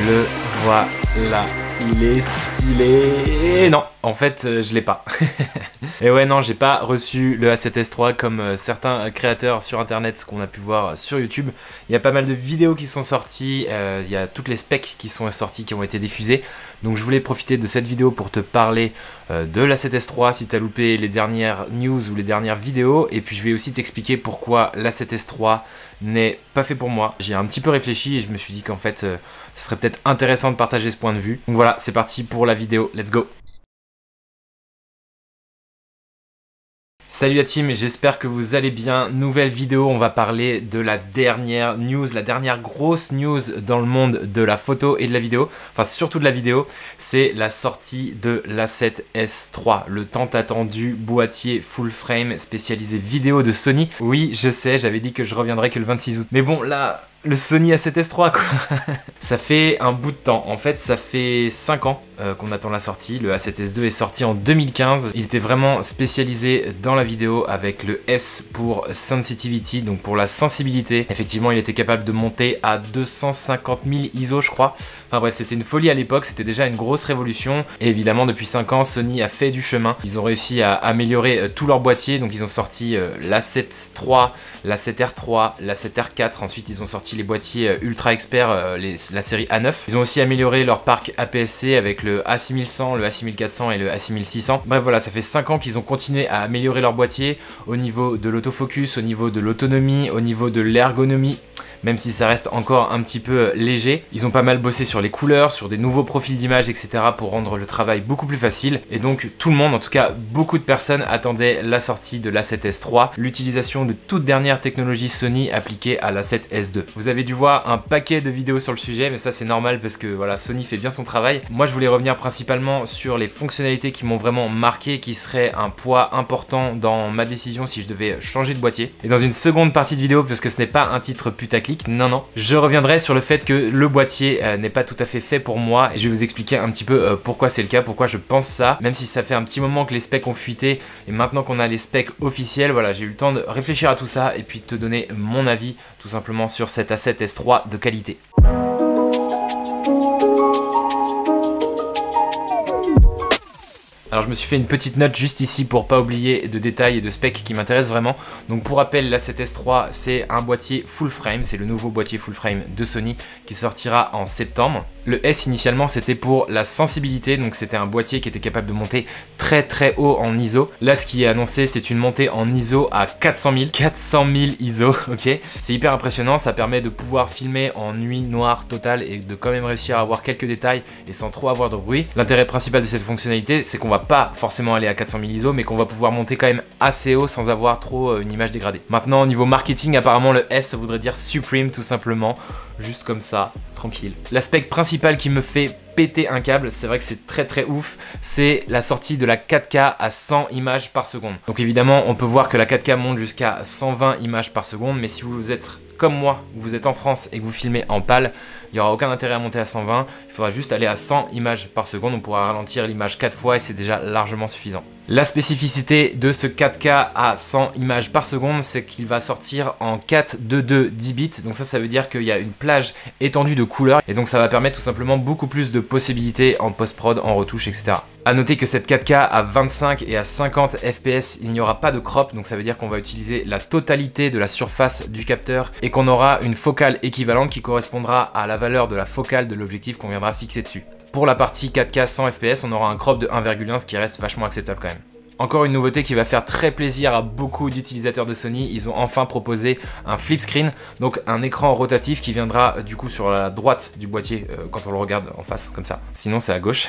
Le voilà, il est stylé. Non, en fait, je l'ai pas. Et ouais, non, j'ai pas reçu le A7S III comme certains créateurs sur internet qu'on a pu voir sur YouTube. Il y a pas mal de vidéos qui sont sorties, il y a toutes les specs qui sont sorties, qui ont été diffusées. Donc je voulais profiter de cette vidéo pour te parler de l'A7S III si tu as loupé les dernières news ou les dernières vidéos. Et puis je vais aussi t'expliquer pourquoi l'A7S III n'est pas fait pour moi. J'ai un petit peu réfléchi et je me suis dit qu'en fait, ce serait peut-être intéressant de partager ce point de vue. Donc voilà, c'est parti pour la vidéo, let's go! Salut la team, j'espère que vous allez bien. Nouvelle vidéo, on va parler de la dernière news, la dernière grosse news dans le monde de la photo et de la vidéo. Enfin surtout de la vidéo, c'est la sortie de l'A7S III, le tant attendu boîtier full frame spécialisé vidéo de Sony. Oui, je sais, j'avais dit que je reviendrais que le 26 août. Mais bon, là, le Sony A7S III quoi. Ça fait un bout de temps, en fait ça fait 5 ans qu'on attend la sortie. Le A7S II est sorti en 2015, il était vraiment spécialisé dans la vidéo avec le S pour Sensitivity, donc pour la sensibilité. Effectivement il était capable de monter à 250 000 ISO je crois. Enfin bref, c'était une folie à l'époque, c'était déjà une grosse révolution. Et évidemment depuis 5 ans Sony a fait du chemin, ils ont réussi à améliorer tous leurs boîtiers. Donc ils ont sorti l'A7 III, l'A7R III, l'A7R4, ensuite ils ont sorti les boîtiers ultra experts, la série A9. Ils ont aussi amélioré leur parc APS-C avec le A6100, le A6400 et le A6600. Bref voilà, ça fait 5 ans qu'ils ont continué à améliorer leur boîtier au niveau de l'autofocus, au niveau de l'autonomie, au niveau de l'ergonomie. Même si ça reste encore un petit peu léger. Ils ont pas mal bossé sur les couleurs, sur des nouveaux profils d'image, etc. pour rendre le travail beaucoup plus facile. Et donc tout le monde, en tout cas beaucoup de personnes, attendaient la sortie de l'A7S III, l'utilisation de toute dernière technologie Sony appliquée à l'A7S II. Vous avez dû voir un paquet de vidéos sur le sujet, mais ça c'est normal parce que voilà, Sony fait bien son travail. Moi je voulais revenir principalement sur les fonctionnalités qui m'ont vraiment marqué, qui seraient un poids important dans ma décision si je devais changer de boîtier. Et dans une seconde partie de vidéo, parce que ce n'est pas un titre putaclic, non, je reviendrai sur le fait que le boîtier n'est pas tout à fait fait pour moi et je vais vous expliquer un petit peu pourquoi c'est le cas, pourquoi je pense ça, même si ça fait un petit moment que les specs ont fuité et maintenant qu'on a les specs officiels, voilà, j'ai eu le temps de réfléchir à tout ça et puis de te donner mon avis tout simplement sur cet A7S III de qualité. Alors je me suis fait une petite note juste ici pour pas oublier de détails et de specs qui m'intéressent vraiment. Donc pour rappel, l'A7S III c'est un boîtier full frame, c'est le nouveau boîtier full frame de Sony qui sortira en septembre. Le S initialement c'était pour la sensibilité, donc c'était un boîtier qui était capable de monter très haut en ISO. Là ce qui est annoncé c'est une montée en ISO à 400 000 ISO, ok. C'est hyper impressionnant, ça permet de pouvoir filmer en nuit noire totale et de quand même réussir à avoir quelques détails et sans trop avoir de bruit. L'intérêt principal de cette fonctionnalité c'est qu'on va pas forcément aller à 400 000 ISO mais qu'on va pouvoir monter quand même assez haut sans avoir trop une image dégradée. Maintenant au niveau marketing apparemment le S ça voudrait dire Supreme tout simplement, juste comme ça, tranquille. L'aspect principal qui me fait péter un câble, c'est vrai que c'est très ouf, c'est la sortie de la 4K à 100 images par seconde. Donc évidemment on peut voir que la 4K monte jusqu'à 120 images par seconde, mais si vous êtes comme moi, vous êtes en France et que vous filmez en PAL, il n'y aura aucun intérêt à monter à 120, il faudra juste aller à 100 images par seconde, on pourra ralentir l'image 4 fois et c'est déjà largement suffisant. La spécificité de ce 4K à 100 images par seconde, c'est qu'il va sortir en 4:2:2 10 bits, donc ça veut dire qu'il y a une plage étendue de couleurs et donc ça va permettre tout simplement beaucoup plus de possibilités en post-prod, en retouche, etc. A noter que cette 4K à 25 et à 50 fps, il n'y aura pas de crop, donc ça veut dire qu'on va utiliser la totalité de la surface du capteur et qu'on aura une focale équivalente qui correspondra à la valeur de la focale de l'objectif qu'on viendra fixer dessus. Pour la partie 4K 100 fps, on aura un crop de 1,1, ce qui reste vachement acceptable quand même. Encore une nouveauté qui va faire très plaisir à beaucoup d'utilisateurs de Sony, ils ont enfin proposé un flip screen, donc un écran rotatif qui viendra du coup sur la droite du boîtier quand on le regarde en face comme ça, sinon c'est à gauche.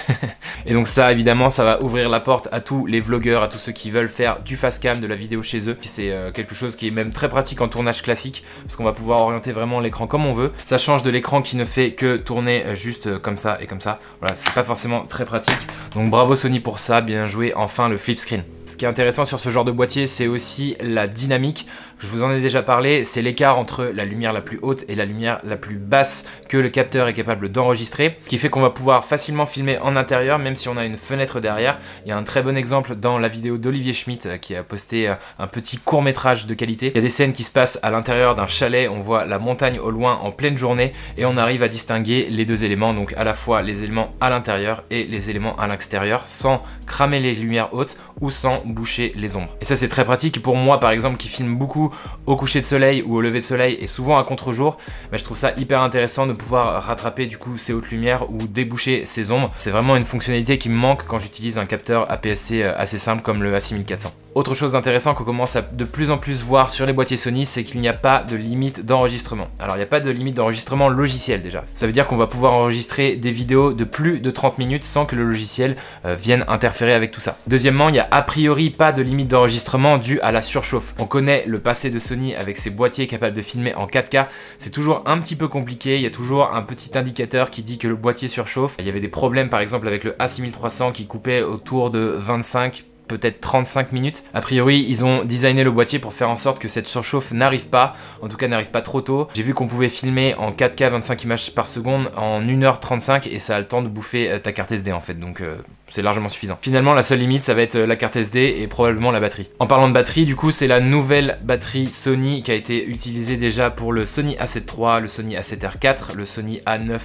Et donc ça évidemment ça va ouvrir la porte à tous les vlogueurs, à tous ceux qui veulent faire du fast cam, de la vidéo chez eux. C'est quelque chose qui est même très pratique en tournage classique parce qu'on va pouvoir orienter vraiment l'écran comme on veut. Ça change de l'écran qui ne fait que tourner juste comme ça et comme ça. Voilà, c'est pas forcément très pratique. Donc bravo Sony pour ça, bien joué, enfin le flip screen. Ce qui est intéressant sur ce genre de boîtier, c'est aussi la dynamique. Je vous en ai déjà parlé, c'est l'écart entre la lumière la plus haute et la lumière la plus basse que le capteur est capable d'enregistrer, ce qui fait qu'on va pouvoir facilement filmer en intérieur, même si on a une fenêtre derrière. Il y a un très bon exemple dans la vidéo d'Olivier Schmitt qui a posté un petit court-métrage de qualité. Il y a des scènes qui se passent à l'intérieur d'un chalet, on voit la montagne au loin en pleine journée et on arrive à distinguer les deux éléments, donc à la fois les éléments à l'intérieur et les éléments à l'extérieur, sans cramer les lumières hautes ou sans boucher les ombres. Et ça c'est très pratique pour moi par exemple qui filme beaucoup au coucher de soleil ou au lever de soleil et souvent à contre-jour, je trouve ça hyper intéressant de pouvoir rattraper du coup ces hautes lumières ou déboucher ces ombres. C'est vraiment une fonctionnalité qui me manque quand j'utilise un capteur APS-C assez simple comme le A6400. Autre chose intéressante qu'on commence à de plus en plus voir sur les boîtiers Sony, c'est qu'il n'y a pas de limite d'enregistrement. Alors il n'y a pas de limite d'enregistrement logiciel déjà. Ça veut dire qu'on va pouvoir enregistrer des vidéos de plus de 30 minutes sans que le logiciel vienne interférer avec tout ça. Deuxièmement, il n'y a a priori pas de limite d'enregistrement due à la surchauffe. On connaît le passé de Sony avec ses boîtiers capables de filmer en 4K. C'est toujours un petit peu compliqué, il y a toujours un petit indicateur qui dit que le boîtier surchauffe. Il y avait des problèmes par exemple avec le A6300 qui coupait autour de 25 peut-être 35 minutes. A priori, ils ont designé le boîtier pour faire en sorte que cette surchauffe n'arrive pas, en tout cas n'arrive pas trop tôt. J'ai vu qu'on pouvait filmer en 4K 25 images par seconde en 1h35 et ça a le temps de bouffer ta carte SD en fait, donc c'est largement suffisant. Finalement, la seule limite, ça va être la carte SD et probablement la batterie. En parlant de batterie, du coup, c'est la nouvelle batterie Sony qui a été utilisée déjà pour le Sony A7 III, le Sony A7R IV, le Sony A9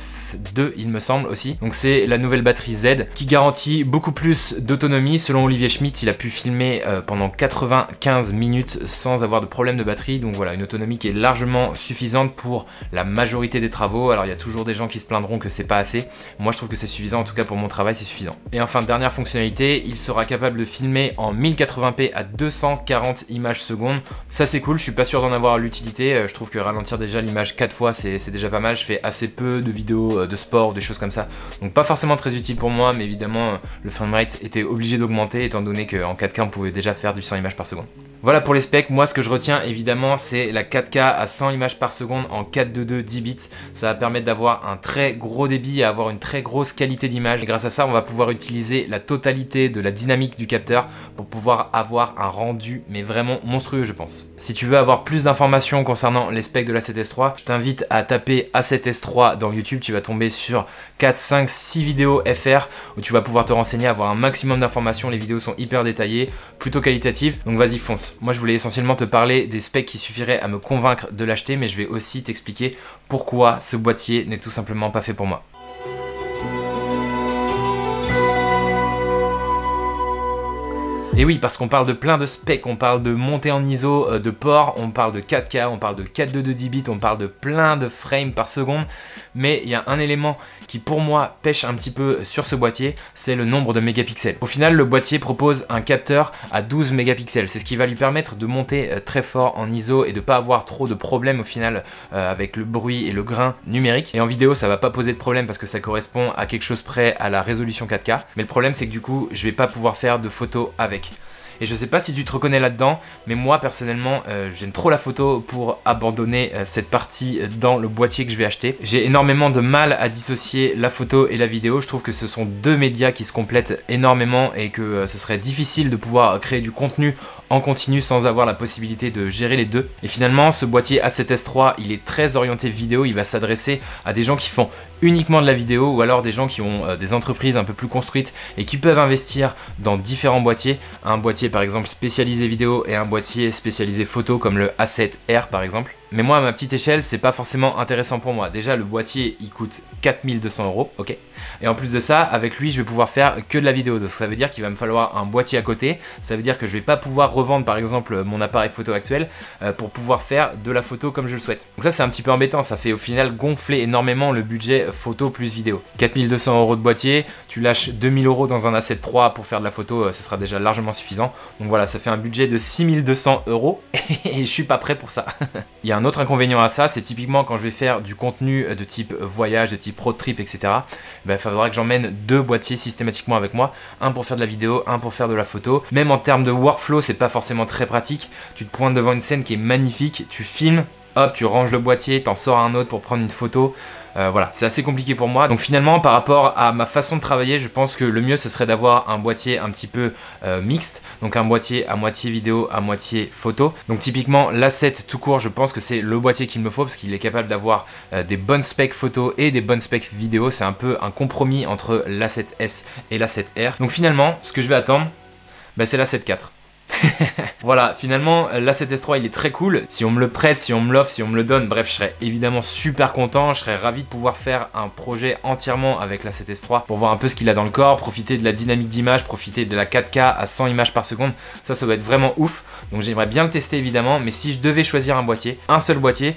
II, il me semble aussi. Donc c'est la nouvelle batterie Z qui garantit beaucoup plus d'autonomie. Selon Olivier Schmitt, il a pu filmer pendant 95 minutes sans avoir de problème de batterie. Donc voilà, une autonomie qui est largement suffisante pour la majorité des travaux. Alors il y a toujours des gens qui se plaindront que c'est pas assez. Moi je trouve que c'est suffisant, en tout cas pour mon travail c'est suffisant. Et enfin, dernière fonctionnalité, il sera capable de filmer en 1080p à 240 images secondes. Ça c'est cool, je suis pas sûr d'en avoir l'utilité. Je trouve que ralentir déjà l'image 4 fois c'est déjà pas mal. Je fais assez peu de vidéos de sport, des choses comme ça. Donc pas forcément très utile pour moi, mais évidemment le framerate était obligé d'augmenter étant donné qu'en 4K on pouvait déjà faire du 100 images par seconde. Voilà pour les specs. Moi ce que je retiens évidemment c'est la 4K à 100 images par seconde en 422 10 bits. Ça va permettre d'avoir un très gros débit et avoir une très grosse qualité d'image. Et grâce à ça on va pouvoir utiliser la totalité de la dynamique du capteur pour pouvoir avoir un rendu mais vraiment monstrueux je pense. Si tu veux avoir plus d'informations concernant les specs de l'A7S III, je t'invite à taper A7S III dans YouTube. Tu vas tomber sur 4, 5, 6 vidéos FR où tu vas pouvoir te renseigner, avoir un maximum d'informations. Les vidéos sont hyper détaillées, plutôt qualitatives, donc vas-y fonce. Moi je voulais essentiellement te parler des specs qui suffiraient à me convaincre de l'acheter, mais je vais aussi t'expliquer pourquoi ce boîtier n'est tout simplement pas fait pour moi. Et oui, parce qu'on parle de plein de specs, on parle de montée en ISO, de port, on parle de 4K, on parle de 422 10 bits, on parle de plein de frames par seconde, mais il y a un élément qui pour moi pêche un petit peu sur ce boîtier, c'est le nombre de mégapixels. Au final, le boîtier propose un capteur à 12 mégapixels, c'est ce qui va lui permettre de monter très fort en ISO et de pas avoir trop de problèmes au final avec le bruit et le grain numérique. Et en vidéo, ça va pas poser de problème parce que ça correspond à quelque chose près à la résolution 4K, mais le problème c'est que du coup, je vais pas pouvoir faire de photos avec. Et je sais pas si tu te reconnais là-dedans, mais moi personnellement j'aime trop la photo pour abandonner cette partie dans le boîtier que je vais acheter. J'ai énormément de mal à dissocier la photo et la vidéo. Je trouve que ce sont deux médias qui se complètent énormément et que ce serait difficile de pouvoir créer du contenu en continu sans avoir la possibilité de gérer les deux. Et finalement, ce boîtier A7S III, il est très orienté vidéo. Il va s'adresser à des gens qui font uniquement de la vidéo ou alors des gens qui ont des entreprises un peu plus construites et qui peuvent investir dans différents boîtiers. Un boîtier par exemple spécialisé vidéo et un boîtier spécialisé photo comme le A7R par exemple. Mais moi, à ma petite échelle, c'est pas forcément intéressant pour moi. Déjà, le boîtier, il coûte 4200 €, ok. Et en plus de ça, avec lui, je vais pouvoir faire que de la vidéo. Donc ça veut dire qu'il va me falloir un boîtier à côté. Ça veut dire que je vais pas pouvoir revendre, par exemple, mon appareil photo actuel pour pouvoir faire de la photo comme je le souhaite. Donc ça, c'est un petit peu embêtant. Ça fait au final gonfler énormément le budget photo plus vidéo. 4200 € de boîtier, tu lâches 2000 € dans un A7 III pour faire de la photo, ce sera déjà largement suffisant. Donc voilà, ça fait un budget de 6200 € et je suis pas prêt pour ça. Il y a un autre inconvénient à ça, c'est typiquement quand je vais faire du contenu de type voyage, de type road trip, etc. Ben, il faudra que j'emmène deux boîtiers systématiquement avec moi, un pour faire de la vidéo, un pour faire de la photo. Même en termes de workflow, c'est pas forcément très pratique. Tu te pointes devant une scène qui est magnifique, tu filmes, hop, tu ranges le boîtier, t'en sors un autre pour prendre une photo. Voilà, c'est assez compliqué pour moi. Donc finalement, par rapport à ma façon de travailler, je pense que le mieux ce serait d'avoir un boîtier un petit peu mixte. Donc un boîtier à moitié vidéo, à moitié photo. Donc typiquement l'A7 tout court, je pense que c'est le boîtier qu'il me faut parce qu'il est capable d'avoir des bonnes specs photo et des bonnes specs vidéo. C'est un peu un compromis entre l'A7S et l'A7R. Donc finalement, ce que je vais attendre, bah, c'est l'A7 IV. Voilà, finalement l'A7S III il est très cool. Si on me le prête, si on me l'offre, si on me le donne, bref, je serais évidemment super content. Je serais ravi de pouvoir faire un projet entièrement avec l'A7S III pour voir un peu ce qu'il a dans le corps, profiter de la dynamique d'image, profiter de la 4K à 100 images par seconde. Ça doit être vraiment ouf. Donc j'aimerais bien le tester évidemment, mais si je devais choisir un boîtier, un seul boîtier,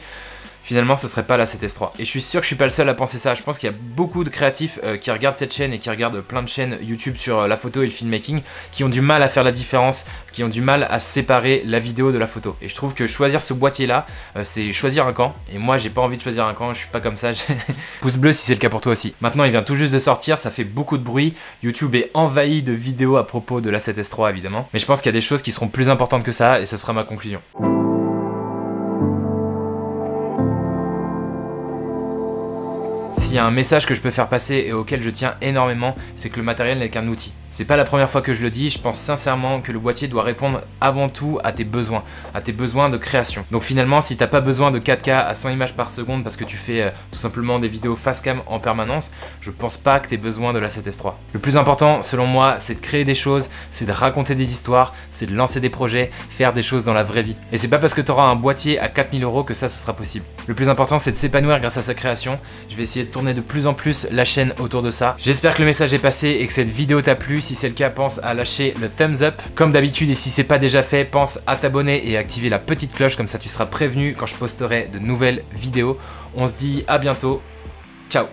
finalement ce serait pas l'A7S III. Et je suis sûr que je suis pas le seul à penser ça. Je pense qu'il y a beaucoup de créatifs qui regardent cette chaîne et qui regardent plein de chaînes YouTube sur la photo et le filmmaking qui ont du mal à faire la différence, qui ont du mal à séparer la vidéo de la photo. Et je trouve que choisir ce boîtier là, c'est choisir un camp. Et moi j'ai pas envie de choisir un camp, je suis pas comme ça. Pouce bleu si c'est le cas pour toi aussi. Maintenant il vient tout juste de sortir, ça fait beaucoup de bruit. YouTube est envahi de vidéos à propos de l'A7S III évidemment. Mais je pense qu'il y a des choses qui seront plus importantes que ça et ce sera ma conclusion. S'il y a un message que je peux faire passer et auquel je tiens énormément, c'est que le matériel n'est qu'un outil. C'est pas la première fois que je le dis, je pense sincèrement que le boîtier doit répondre avant tout à tes besoins de création. Donc finalement, si t'as pas besoin de 4K à 100 images par seconde parce que tu fais tout simplement des vidéos face cam en permanence, je pense pas que t'aies besoin de l'A7S III. Le plus important, selon moi, c'est de créer des choses, c'est de raconter des histoires, c'est de lancer des projets, faire des choses dans la vraie vie. Et c'est pas parce que t'auras un boîtier à 4000 € que ça sera possible. Le plus important, c'est de s'épanouir grâce à sa création. Je vais essayer de tourner de plus en plus la chaîne autour de ça. J'espère que le message est passé et que cette vidéo t'a plu. Si c'est le cas, pense à lâcher le thumbs up comme d'habitude et si c'est pas déjà fait, pense à t'abonner et activer la petite cloche, comme ça tu seras prévenu quand je posterai de nouvelles vidéos. On se dit à bientôt, ciao.